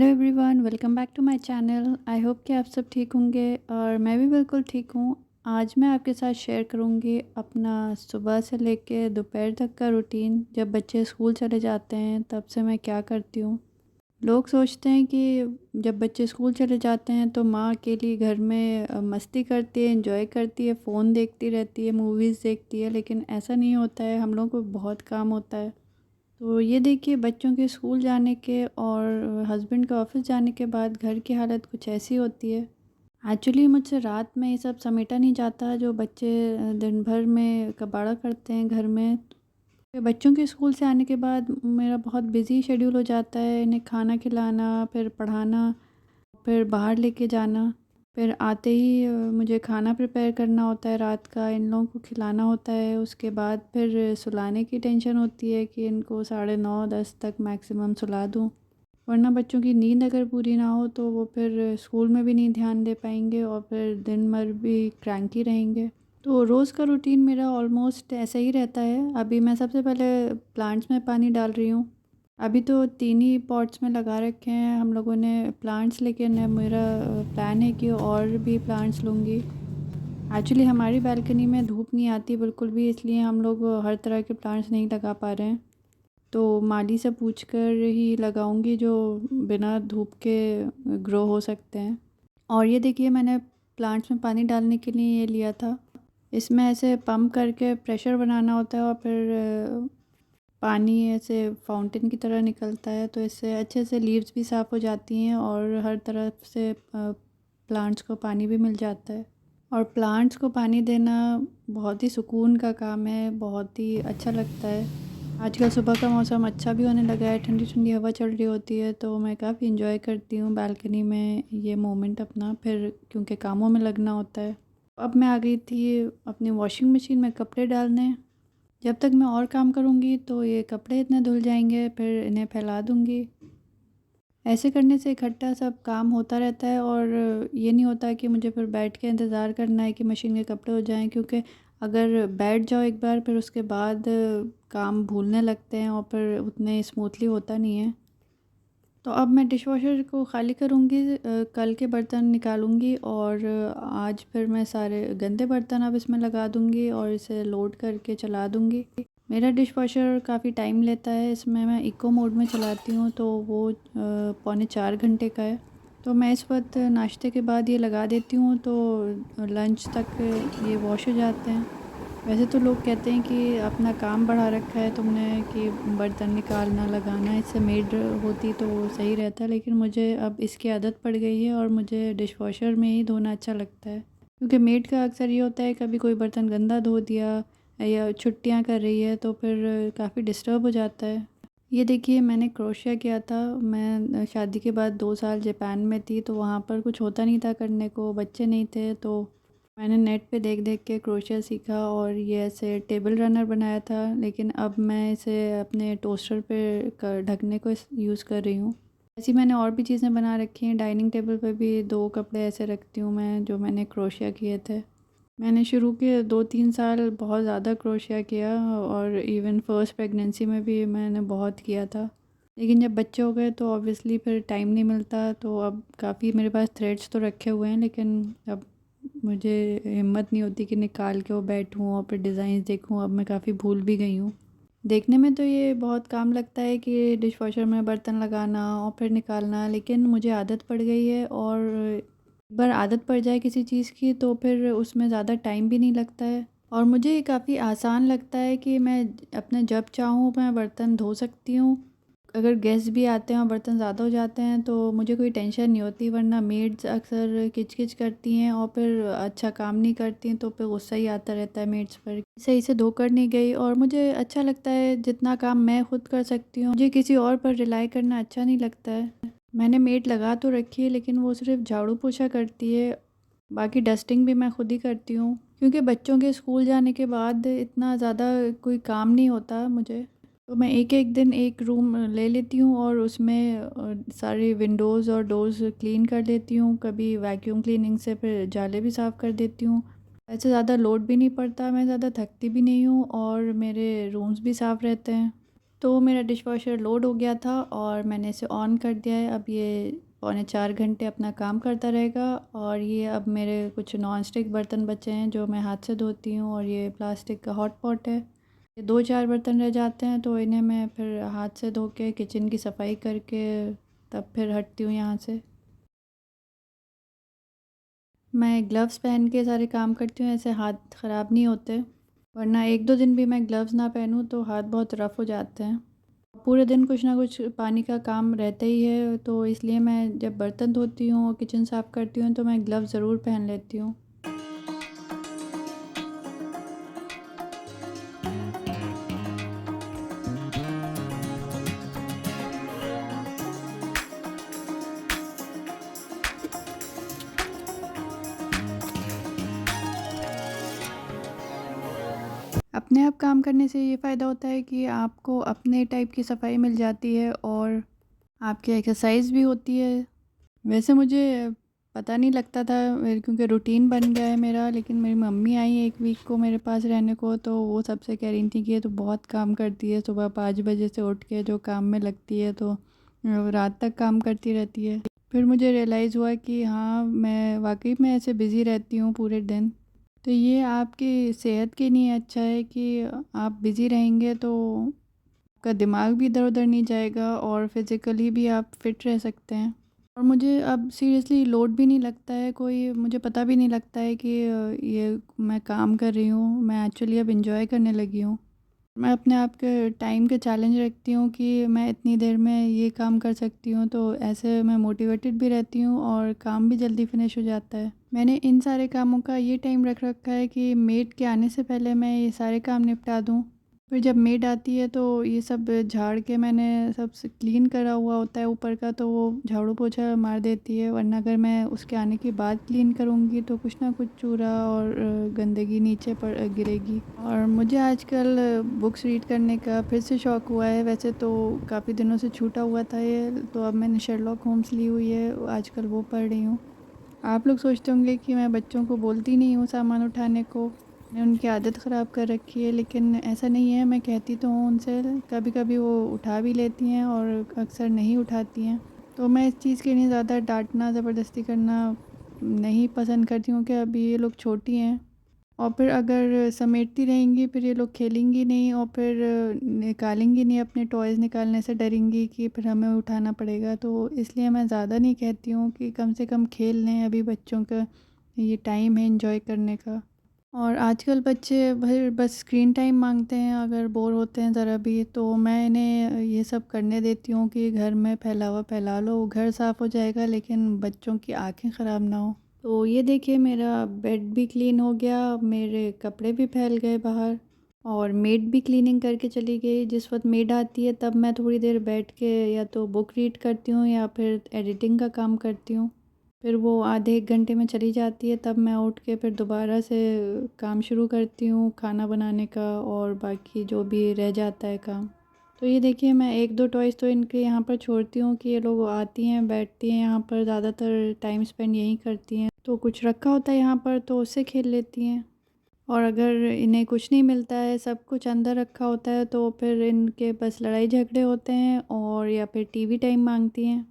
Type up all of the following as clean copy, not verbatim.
Hello everyone, welcome back to my channel. I hope कि आप सब ठीक होंगे और मैं भी बिल्कुल ठीक हूँ। आज मैं आपके साथ शेयर करूँगी अपना सुबह से लेके दोपहर तक का रूटीन। जब बच्चे स्कूल चले जाते हैं तब से मैं क्या करती हूँ। लोग सोचते हैं कि जब बच्चे स्कूल चले जाते हैं तो माँ अकेली घर में मस्ती करती है, एंजॉय करती है, फ़ोन देखती रहती है, मूवीज़ देखती है, लेकिन ऐसा नहीं होता है। हम लोगों को बहुत काम होता है। तो ये देखिए, बच्चों के स्कूल जाने के और हस्बैंड के ऑफिस जाने के बाद घर की हालत कुछ ऐसी होती है। एक्चुअली मुझसे रात में ये सब समेटा नहीं जाता जो बच्चे दिन भर में कबाड़ा करते हैं घर में। फिर बच्चों के स्कूल से आने के बाद मेरा बहुत बिजी शेड्यूल हो जाता है। इन्हें खाना खिलाना, फिर पढ़ाना, फिर बाहर लेके जाना, फिर आते ही मुझे खाना प्रिपेयर करना होता है रात का, इन लोगों को खिलाना होता है। उसके बाद फिर सुलाने की टेंशन होती है कि इनको 9:30-10 तक मैक्सिमम सुला दूँ, वरना बच्चों की नींद अगर पूरी ना हो तो वो फिर स्कूल में भी नहीं ध्यान दे पाएंगे और फिर दिन भर भी क्रैंकी रहेंगे। तो रोज़ का रूटीन मेरा ऑलमोस्ट ऐसा ही रहता है। अभी मैं सबसे पहले प्लांट्स में पानी डाल रही हूँ। अभी तो 3 ही पॉट्स में लगा रखे हैं हम लोगों ने प्लांट्स, लेकिन मेरा प्लान है कि और भी प्लांट्स लूँगी। एक्चुअली हमारी बालकनी में धूप नहीं आती बिल्कुल भी, इसलिए हम लोग हर तरह के प्लांट्स नहीं लगा पा रहे हैं। तो माली से पूछ कर ही लगाऊंगी जो बिना धूप के ग्रो हो सकते हैं। और ये देखिए, मैंने प्लांट्स में पानी डालने के लिए ये लिया था। इसमें ऐसे पंप करके प्रेशर बनाना होता है और फिर पानी ऐसे फाउंटेन की तरह निकलता है, तो इससे अच्छे से लीव्स भी साफ़ हो जाती हैं और हर तरफ से प्लांट्स को पानी भी मिल जाता है। और प्लांट्स को पानी देना बहुत ही सुकून का काम है, बहुत ही अच्छा लगता है। आजकल सुबह का मौसम अच्छा भी होने लगा है, ठंडी ठंडी हवा चल रही होती है, तो मैं काफ़ी इंजॉय करती हूँ बालकनी में ये मोमेंट अपना, फिर क्योंकि कामों में लगना होता है। अब मैं आ गई थी अपनी वॉशिंग मशीन में कपड़े डालने। जब तक मैं और काम करूँगी तो ये कपड़े इतने धुल जाएंगे, फिर इन्हें फैला दूँगी। ऐसे करने से इकट्ठा सब काम होता रहता है और ये नहीं होता कि मुझे फिर बैठ के इंतज़ार करना है कि मशीन के कपड़े हो जाएं, क्योंकि अगर बैठ जाओ एक बार फिर उसके बाद काम भूलने लगते हैं और फिर उतने स्मूथली होता नहीं है। तो अब मैं डिशवॉशर को ख़ाली करूँगी, कल के बर्तन निकालूँगी और आज फिर मैं सारे गंदे बर्तन अब इसमें लगा दूँगी और इसे लोड करके चला दूँगी। मेरा डिशवॉशर काफ़ी टाइम लेता है, इसमें मैं इको मोड में चलाती हूँ तो वो पौने 4 घंटे का है। तो मैं इस वक्त नाश्ते के बाद ये लगा देती हूँ तो लंच तक ये वॉश हो जाते हैं। वैसे तो लोग कहते हैं कि अपना काम बढ़ा रखा है तुमने कि बर्तन निकालना लगाना, इससे मेड होती तो सही रहता, लेकिन मुझे अब इसकी आदत पड़ गई है और मुझे डिशवॉशर में ही धोना अच्छा लगता है। क्योंकि मेड का अक्सर ये होता है, कभी कोई बर्तन गंदा धो दिया या छुट्टियां कर रही है तो फिर काफ़ी डिस्टर्ब हो जाता है। ये देखिए, मैंने क्रोशिया किया था। मैं शादी के बाद 2 साल जापान में थी, तो वहाँ पर कुछ होता नहीं था करने को, बच्चे नहीं थे, तो मैंने नेट पे देख देख के क्रोशिया सीखा और ये ऐसे टेबल रनर बनाया था। लेकिन अब मैं इसे अपने टोस्टर पे ढकने को यूज़ कर रही हूँ। ऐसी मैंने और भी चीज़ें बना रखी हैं। डाइनिंग टेबल पे भी 2 कपड़े ऐसे रखती हूँ मैं, जो मैंने क्रोशिया किए थे। मैंने शुरू के 2-3 साल बहुत ज़्यादा क्रोशिया किया और इवन फर्स्ट प्रेगनेंसी में भी मैंने बहुत किया था। लेकिन जब बच्चे हो गए तो ऑब्वियसली फिर टाइम नहीं मिलता, तो अब काफ़ी मेरे पास थ्रेड्स तो रखे हुए हैं, लेकिन अब मुझे हिम्मत नहीं होती कि निकाल के वो बैठूँ और फिर डिज़ाइंस देखूँ। अब मैं काफ़ी भूल भी गई हूँ। देखने में तो ये बहुत काम लगता है कि डिशवॉशर में बर्तन लगाना और फिर निकालना, लेकिन मुझे आदत पड़ गई है और एक बार आदत पड़ जाए किसी चीज़ की तो फिर उसमें ज़्यादा टाइम भी नहीं लगता है। और मुझे ये काफ़ी आसान लगता है कि मैं अपने जब चाहूँ मैं बर्तन धो सकती हूँ। अगर गेस्ट भी आते हैं और बर्तन ज़्यादा हो जाते हैं तो मुझे कोई टेंशन नहीं होती, वरना मेड्स अक्सर किच-किच करती हैं और फिर अच्छा काम नहीं करती हैं, तो फिर गुस्सा ही आता रहता है मेड्स पर, सही से धोकर नहीं गई। और मुझे अच्छा लगता है जितना काम मैं खुद कर सकती हूँ, मुझे किसी और पर रिलाई करना अच्छा नहीं लगता है। मैंने मेड लगा तो रखी है, लेकिन वो सिर्फ झाड़ू पोछा करती है, बाकी डस्टिंग भी मैं खुद ही करती हूँ। क्योंकि बच्चों के स्कूल जाने के बाद इतना ज़्यादा कोई काम नहीं होता मुझे, तो मैं एक-एक दिन एक रूम ले लेती हूँ और उसमें सारे विंडोज़ और डोर्स क्लीन कर लेती हूँ। कभी वैक्यूम क्लीनिंग से फिर जाले भी साफ़ कर देती हूँ। ऐसे ज़्यादा लोड भी नहीं पड़ता, मैं ज़्यादा थकती भी नहीं हूँ और मेरे रूम्स भी साफ़ रहते हैं। तो मेरा डिशवॉशर लोड हो गया था और मैंने इसे ऑन कर दिया है। अब ये पौने 4 घंटे अपना काम करता रहेगा। और ये अब मेरे कुछ नॉन स्टिक बर्तन बचे हैं जो मैं हाथ से धोती हूँ, और ये प्लास्टिक का हॉट पॉट है। ये 2-4 बर्तन रह जाते हैं तो इन्हें मैं फिर हाथ से धो के किचन की सफाई करके तब फिर हटती हूँ यहाँ से। मैं ग्लव्स पहन के सारे काम करती हूँ, ऐसे हाथ ख़राब नहीं होते। वरना 1-2 दिन भी मैं ग्लव्स ना पहनूँ तो हाथ बहुत रफ़ हो जाते हैं। पूरे दिन कुछ ना कुछ पानी का काम रहता ही है, तो इसलिए मैं जब बर्तन धोती हूँ और किचन साफ़ करती हूँ तो मैं ग्लव्स ज़रूर पहन लेती हूँ। अपने आप काम करने से ये फ़ायदा होता है कि आपको अपने टाइप की सफाई मिल जाती है और आपकी एक्सरसाइज भी होती है। वैसे मुझे पता नहीं लगता था क्योंकि रूटीन बन गया है मेरा, लेकिन मेरी मम्मी आई 1 वीक को मेरे पास रहने को, तो वो सबसे कह रही थी कि ये तो बहुत काम करती है, सुबह 5 बजे से उठ के जो काम में लगती है तो रात तक काम करती रहती है। फिर मुझे रियलाइज़ हुआ कि हाँ, मैं वाक़ई में ऐसे बिज़ी रहती हूँ पूरे दिन। तो ये आपकी सेहत के लिए अच्छा है कि आप बिज़ी रहेंगे तो आपका दिमाग भी इधर-उधर नहीं जाएगा और फिज़िकली भी आप फिट रह सकते हैं। और मुझे अब सीरियसली लोड भी नहीं लगता है कोई, मुझे पता भी नहीं लगता है कि ये मैं काम कर रही हूँ, मैं एक्चुअली अब एन्जॉय करने लगी हूँ। मैं अपने आप के टाइम के चैलेंज रखती हूँ कि मैं इतनी देर में ये काम कर सकती हूँ, तो ऐसे मैं मोटिवेटेड भी रहती हूँ और काम भी जल्दी फिनिश हो जाता है। मैंने इन सारे कामों का ये टाइम रख रखा है कि मेड के आने से पहले मैं ये सारे काम निपटा दूँ। फिर जब मेड आती है तो ये सब झाड़ के मैंने सब क्लीन करा हुआ होता है ऊपर का, तो वो झाड़ू पोछा मार देती है। वरना अगर मैं उसके आने के बाद क्लीन करूँगी तो कुछ ना कुछ चूरा और गंदगी नीचे पड़ गिरेगी। और मुझे आजकल बुक्स रीड करने का फिर से शौक़ हुआ है। वैसे तो काफ़ी दिनों से छूटा हुआ था ये, तो अब मैंने शर्लॉक होम्स ली हुई है, आजकल वो पढ़ रही हूँ। आप लोग सोचते होंगे कि मैं बच्चों को बोलती नहीं हूँ सामान उठाने को, मैंने उनकी आदत ख़राब कर रखी है, लेकिन ऐसा नहीं है। मैं कहती तो हूँ उनसे, कभी-कभी वो उठा भी लेती हैं और अक्सर नहीं उठाती हैं। तो मैं इस चीज़ के लिए ज़्यादा डाँटना, ज़बरदस्ती करना नहीं पसंद करती हूँ कि अभी ये लोग छोटी हैं। और फिर अगर समेटती रहेंगी फिर ये लोग खेलेंगी नहीं और फिर निकालेंगी नहीं, अपने टॉयज़ निकालने से डरेंगी कि फिर हमें उठाना पड़ेगा। तो इसलिए मैं ज़्यादा नहीं कहती हूँ कि कम से कम खेल लें, अभी बच्चों का ये टाइम है एंजॉय करने का। और आजकल बच्चे भई बस स्क्रीन टाइम मांगते हैं, अगर बोर होते हैं ज़रा भी तो मैं इन्हें ये सब करने देती हूँ कि घर में फैलावा फैला लो, घर साफ़ हो जाएगा लेकिन बच्चों की आँखें ख़राब ना हो। तो ये देखिए मेरा बेड भी क्लीन हो गया, मेरे कपड़े भी फैल गए बाहर और मेड भी क्लीनिंग करके चली गई। जिस वक़्त मेड आती है तब मैं थोड़ी देर बैठ के या तो बुक रीड करती हूँ या फिर एडिटिंग का काम करती हूँ। फिर वो आधे 1 घंटे में चली जाती है, तब मैं उठ के फिर दोबारा से काम शुरू करती हूँ खाना बनाने का और बाकी जो भी रह जाता है काम। तो ये देखिए मैं 1-2 टॉयज़ तो इनके यहाँ पर छोड़ती हूँ कि ये लोग आती हैं, बैठती हैं यहाँ पर, ज़्यादातर टाइम स्पेंड यहीं करती हैं। तो कुछ रखा होता है यहाँ पर तो उससे खेल लेती हैं। और अगर इन्हें कुछ नहीं मिलता है, सब कुछ अंदर रखा होता है, तो फिर इनके बस लड़ाई झगड़े होते हैं और या फिर टीवी टाइम माँगती हैं।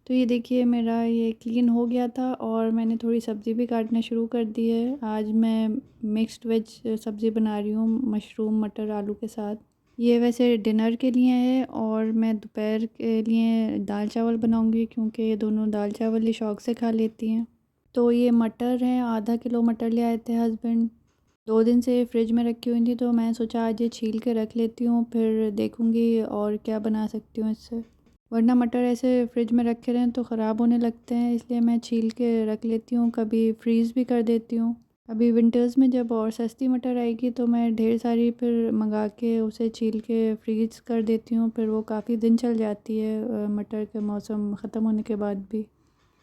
तो ये देखिए मेरा ये क्लीन हो गया था और मैंने थोड़ी सब्ज़ी भी काटना शुरू कर दी है। आज मैं मिक्स्ड वेज सब्ज़ी बना रही हूँ, मशरूम, मटर, आलू के साथ। ये वैसे डिनर के लिए है और मैं दोपहर के लिए दाल-चावल बनाऊँगी क्योंकि ये दोनों दाल-चावल ही शौक़ से खा लेती हैं। तो ये मटर हैं, आधा किलो मटर ले आए थे हस्बैंड। 2 दिन से फ्रिज में रखी हुई थी तो मैं सोचा आज ये छील के रख लेती हूँ, फिर देखूँगी और क्या बना सकती हूँ इससे। वरना मटर ऐसे फ्रिज में रखे रहें तो ख़राब होने लगते हैं, इसलिए मैं छील के रख लेती हूँ, कभी फ्रीज़ भी कर देती हूँ। अभी विंटर्स में जब और सस्ती मटर आएगी तो मैं ढेर सारी फिर मंगा के उसे छील के फ्रीज़ कर देती हूँ, फिर वो काफ़ी दिन चल जाती है मटर के मौसम ख़त्म होने के बाद भी।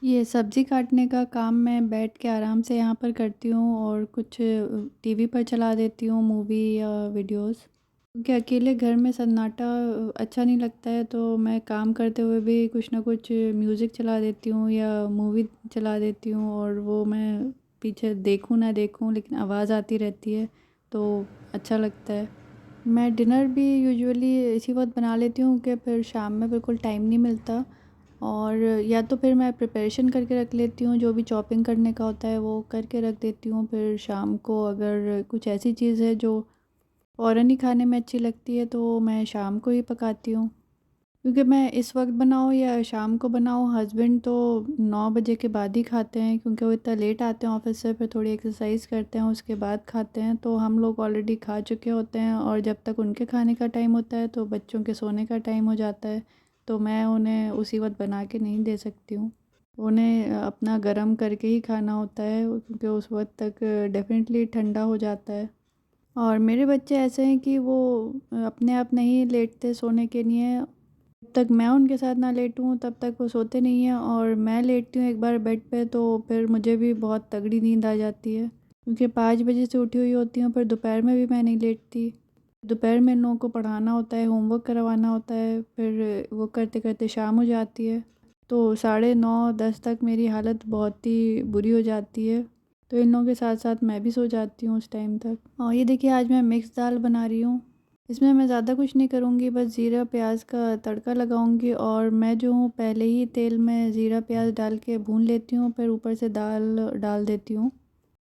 ये सब्ज़ी काटने का काम मैं बैठ के आराम से यहाँ पर करती हूँ और कुछ टीवी पर चला देती हूँ मूवी या वीडियोज़, क्योंकि अकेले घर में सन्नाटा अच्छा नहीं लगता है, तो मैं काम करते हुए भी कुछ ना कुछ म्यूज़िक चला देती हूँ या मूवी चला देती हूँ और वो मैं पीछे देखूँ ना देखूँ लेकिन आवाज़ आती रहती है, तो अच्छा लगता है। मैं डिनर भी यूजुअली इसी वक्त बना लेती हूँ कि फिर शाम में बिल्कुल टाइम नहीं मिलता। और या तो फिर मैं प्रिपरेशन करके रख लेती हूँ, जो भी चॉपिंग करने का होता है वो करके रख देती हूँ। फिर शाम को अगर कुछ ऐसी चीज़ है जो फ़ौरन ही खाने में अच्छी लगती है तो मैं शाम को ही पकाती हूँ। क्योंकि मैं इस वक्त बनाऊँ या शाम को बनाऊँ, हस्बैंड तो 9 बजे के बाद ही खाते हैं, क्योंकि वो इतना लेट आते हैं ऑफिस से, फिर थोड़ी एक्सरसाइज करते हैं उसके बाद खाते हैं। तो हम लोग ऑलरेडी खा चुके होते हैं और जब तक उनके खाने का टाइम होता है तो बच्चों के सोने का टाइम हो जाता है। तो मैं उन्हें उसी वक्त बना के नहीं दे सकती हूँ। उन्हें अपना गरम करके ही खाना होता है, क्योंकि उस वक्त तक डेफिनेटली ठंडा हो जाता है। और मेरे बच्चे ऐसे हैं कि वो अपने आप नहीं लेटते सोने के लिए। जब तक मैं उनके साथ ना लेटूँ तब तक वो सोते नहीं हैं, और मैं लेटती हूँ एक बार बेड पे तो फिर मुझे भी बहुत तगड़ी नींद आ जाती है, क्योंकि 5 बजे से उठी हुई होती हूँ। फिर दोपहर में भी मैं नहीं लेटती। दोपहर में इन लोगों को पढ़ाना होता है, होमवर्क करवाना होता है, फिर वो करते करते शाम हो जाती है। तो 9:30-10 तक मेरी हालत बहुत ही बुरी हो जाती है। तो इन लोगों के साथ साथ मैं भी सो जाती हूँ उस टाइम तक। और ये देखिए, आज मैं मिक्स दाल बना रही हूँ। इसमें मैं ज़्यादा कुछ नहीं करूँगी, बस ज़ीरा प्याज का तड़का लगाऊँगी। और मैं जो हूँ पहले ही तेल में ज़ीरा प्याज डाल के भून लेती हूँ, फिर ऊपर से दाल डाल देती हूँ।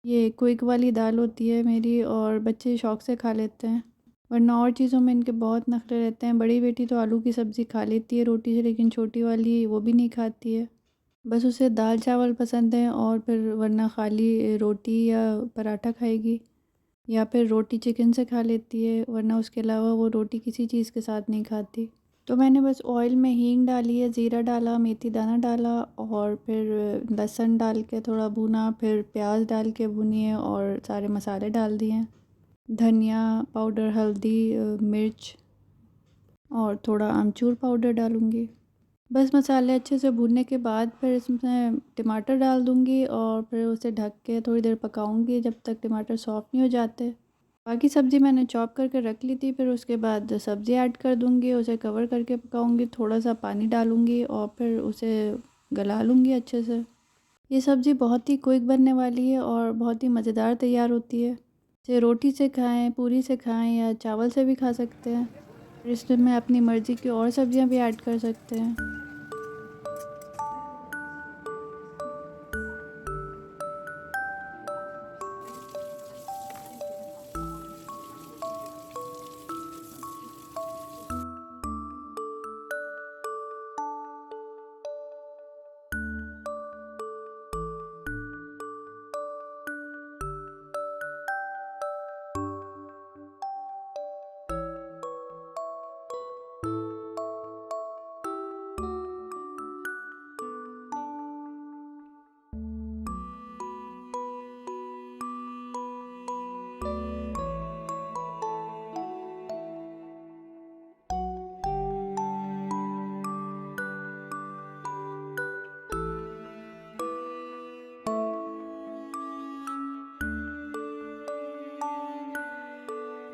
ये क्विक वाली दाल होती है मेरी, और बच्चे शौक़ से खा लेते हैं। वरना और चीज़ों में इनके बहुत नखरे रहते हैं। बड़ी बेटी तो आलू की सब्ज़ी खा लेती है रोटी से, लेकिन छोटी वाली वो भी नहीं खाती है। बस उसे दाल चावल पसंद है, और फिर वरना खाली रोटी या पराठा खाएगी, या फिर रोटी चिकन से खा लेती है, वरना उसके अलावा वो रोटी किसी चीज़ के साथ नहीं खाती। तो मैंने बस ऑयल में हींग डाली है, ज़ीरा डाला, मेथी दाना डाला, और फिर लहसुन डाल के थोड़ा भुना, फिर प्याज डाल के भुनी है, और सारे मसाले डाल दिए हैं। धनिया पाउडर, हल्दी, मिर्च, और थोड़ा आमचूर पाउडर डालूँगी। बस मसाले अच्छे से भूनने के बाद फिर इसमें टमाटर डाल दूँगी, और फिर उसे ढक के थोड़ी देर पकाऊँगी जब तक टमाटर सॉफ़्ट नहीं हो जाते। बाकी सब्ज़ी मैंने चॉप करके रख ली थी, फिर उसके बाद सब्ज़ी ऐड कर दूँगी, उसे कवर करके पकाऊँगी, थोड़ा-सा पानी डालूँगी, और फिर उसे गला लूँगी अच्छे से। ये सब्ज़ी बहुत ही क्विक बनने वाली है और बहुत ही मज़ेदार तैयार होती है। इसे रोटी से खाएँ, पूरी से खाएँ, या चावल से भी खा सकते हैं। इसमें अपनी मर्ज़ी की और सब्ज़ियाँ भी ऐड कर सकते हैं।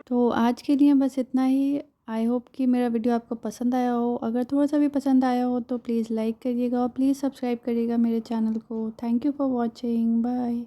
तो आज के लिए बस इतना ही। आई होप कि मेरा वीडियो आपको पसंद आया हो। अगर थोड़ा-सा भी पसंद आया हो तो प्लीज़ लाइक करिएगा, और प्लीज़ सब्सक्राइब करिएगा मेरे चैनल को। Thank you for watching. Bye.